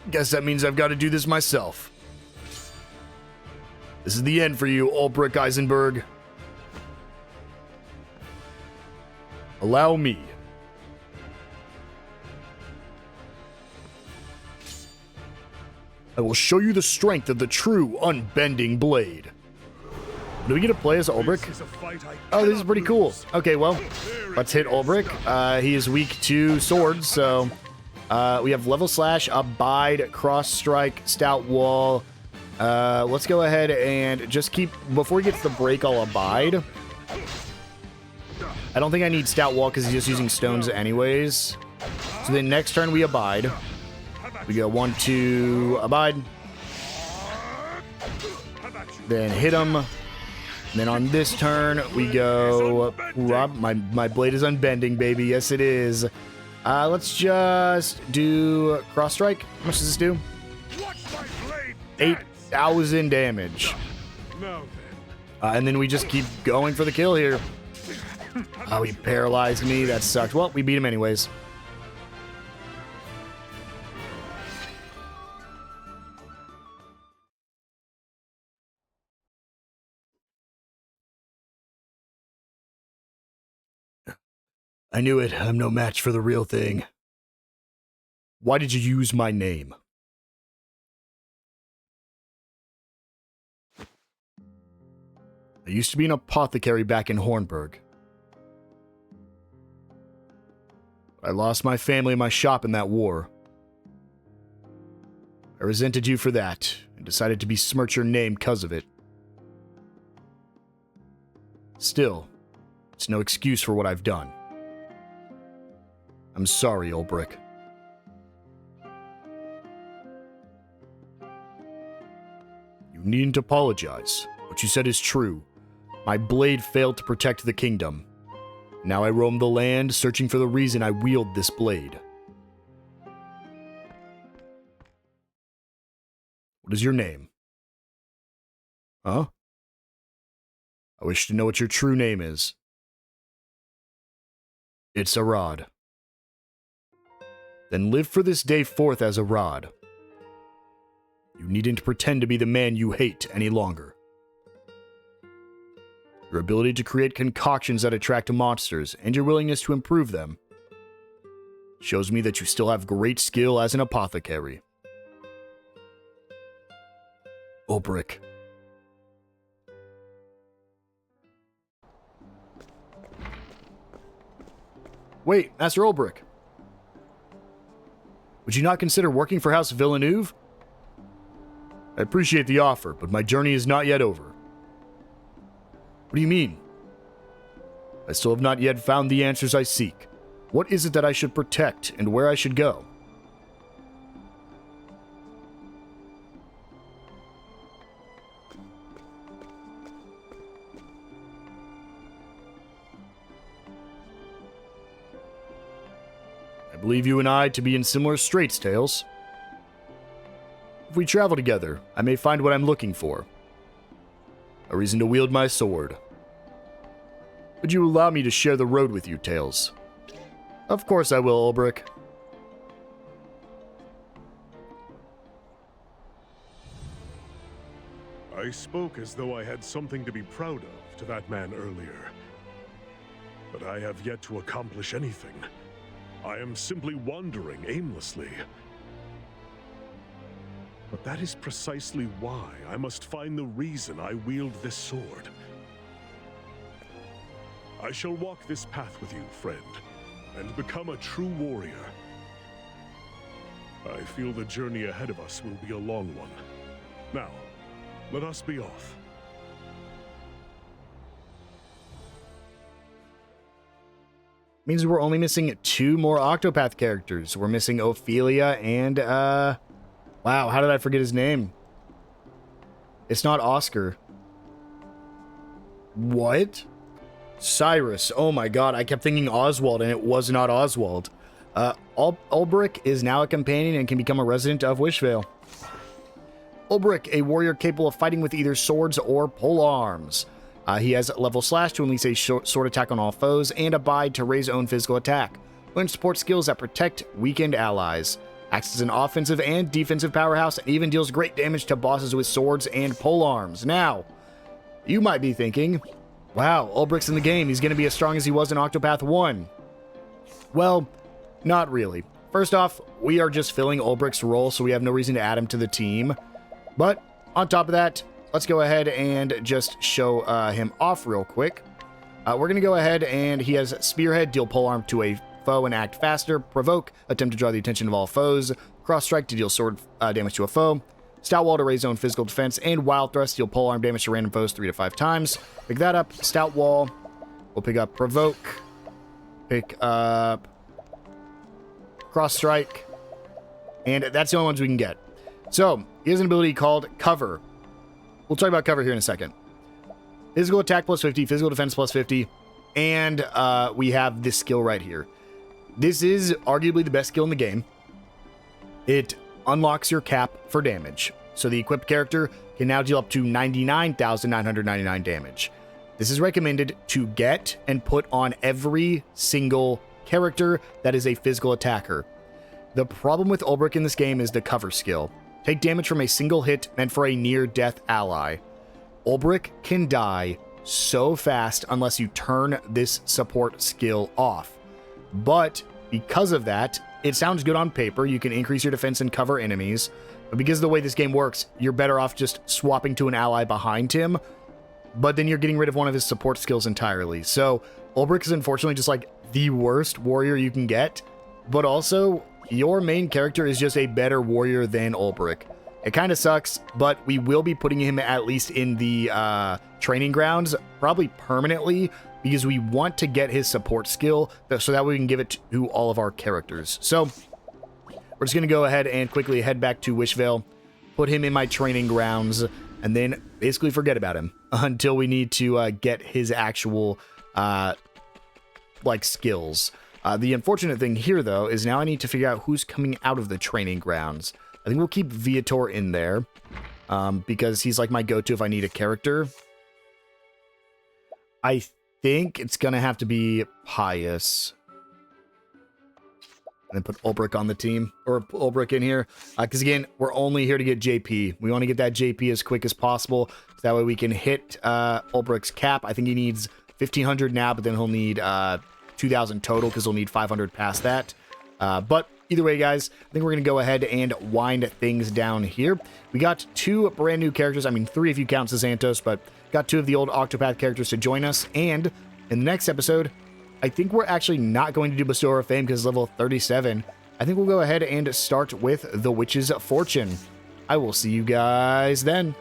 Guess that means I've got to do this myself. This is the end for you, Ulbrich Eisenberg. Allow me. I will show you the strength of the true unbending blade. Do we get to play as Ulbrich? Oh, this is pretty cool. Okay, well, let's hit Ulbrich. He is weak to swords, so we have level slash, abide, cross strike, stout wall. Let's go ahead and just keep, before he gets the break, I'll abide. I don't think I need stout wall because he's just using stones anyways. So then next turn we abide. We go 1, 2, abide. Then hit him. And then on this turn, we go... My blade is unbending, baby. Yes, it is. Let's just do cross strike. How much does this do? 8,000 damage. And then we just keep going for the kill here. Oh, he paralyzed me. That sucked. Well, we beat him anyways. I knew it. I'm no match for the real thing. Why did you use my name? I used to be an apothecary back in Hornburg. I lost my family and my shop in that war. I resented you for that, and decided to besmirch your name because of it. Still, it's no excuse for what I've done. I'm sorry, Ulbrich. You needn't apologize. What you said is true. My blade failed to protect the kingdom. Now I roam the land, searching for the reason I wield this blade. What is your name? Huh? I wish to know what your true name is. It's Arad. Then live for this day forth as Arad. You needn't pretend to be the man you hate any longer. Your ability to create concoctions that attract monsters, and your willingness to improve them, shows me that you still have great skill as an apothecary. Ulbrich. Wait, Master Ulbrich. Would you not consider working for House Villeneuve? I appreciate the offer, but my journey is not yet over. What do you mean? I still have not yet found the answers I seek. What is it that I should protect, and where I should go? I believe you and I to be in similar straits, Tails. If we travel together, I may find what I'm looking for. A reason to wield my sword. Would you allow me to share the road with you, Tails? Of course I will, Ulbrich. I spoke as though I had something to be proud of to that man earlier. But I have yet to accomplish anything. I am simply wandering aimlessly. But that is precisely why I must find the reason I wield this sword. I shall walk this path with you, friend, and become a true warrior. I feel the journey ahead of us will be a long one. Now, let us be off. Means we're only missing 2 more Octopath characters. We're missing Ophelia and, wow, how did I forget his name? It's not Oscar. What? Cyrus. Oh my god, I kept thinking Oswald, and it was not Oswald. Ulbrich is now a companion and can become a resident of Wishvale. Ulbrich, a warrior capable of fighting with either swords or pole arms. He has level slash to unleash a sword attack on all foes, and abide to raise own physical attack. Learn support skills that protect weakened allies. Acts as an offensive and defensive powerhouse, and even deals great damage to bosses with swords and pole arms. Now, you might be thinking, wow, Ulbrich's in the game. He's going to be as strong as he was in Octopath 1. Well, not really. First off, we are just filling Ulbrich's role, so we have no reason to add him to the team. But on top of that, let's go ahead and just show him off real quick. We're going to go ahead and he has Spearhead, deal polearm to a foe and act faster. Provoke, attempt to draw the attention of all foes. Cross Strike to deal sword damage to a foe. Stout Wall to raise own physical defense. And Wild Thrust, deal polearm damage to random foes 3 to 5 times. Pick that up. Stout Wall. We'll pick up Provoke. Pick up Cross Strike. And that's the only ones we can get. So, he has an ability called Cover. We'll talk about Cover here in a second. Physical attack plus 50, physical defense plus 50, and we have this skill right here. This is arguably the best skill in the game. It unlocks your cap for damage. So the equipped character can now deal up to 99,999 damage. This is recommended to get and put on every single character that is a physical attacker. The problem with Ulbrich in this game is the Cover skill. Take damage from a single hit meant for a near-death ally. Ulbrich can die so fast unless you turn this support skill off. But because of that, it sounds good on paper. You can increase your defense and cover enemies. But because of the way this game works, you're better off just swapping to an ally behind him. But then you're getting rid of one of his support skills entirely. So Ulbrich is unfortunately just like the worst warrior you can get. But also, your main character is just a better warrior than Ulbrich. It kind of sucks, but we will be putting him at least in the training grounds, probably permanently, because we want to get his support skill so that we can give it to all of our characters. So we're just going to go ahead and quickly head back to Wishvale, put him in my training grounds, and then basically forget about him until we need to get his actual skills. The unfortunate thing here, though, is now I need to figure out who's coming out of the training grounds. I think we'll keep Viator in there, because he's like my go-to if I need a character. I think it's going to have to be Pius. And then put Ulbrich on the team, or Ulbrich in here. Because again, we're only here to get JP. We want to get that JP as quick as possible, so that way we can hit Ulbrich's cap. I think he needs 1,500 now, but then he'll need 2,000 total, because he'll need 500 past that. But either way, guys, I think we're going to go ahead and wind things down here. We got 2 brand new characters. I mean, 3 if you count Santos, but got 2 of the old Octopath characters to join us. And in the next episode, I think we're actually not going to do Bestower of Fame because it's level 37. I think we'll go ahead and start with the Witch's Fortune. I will see you guys then.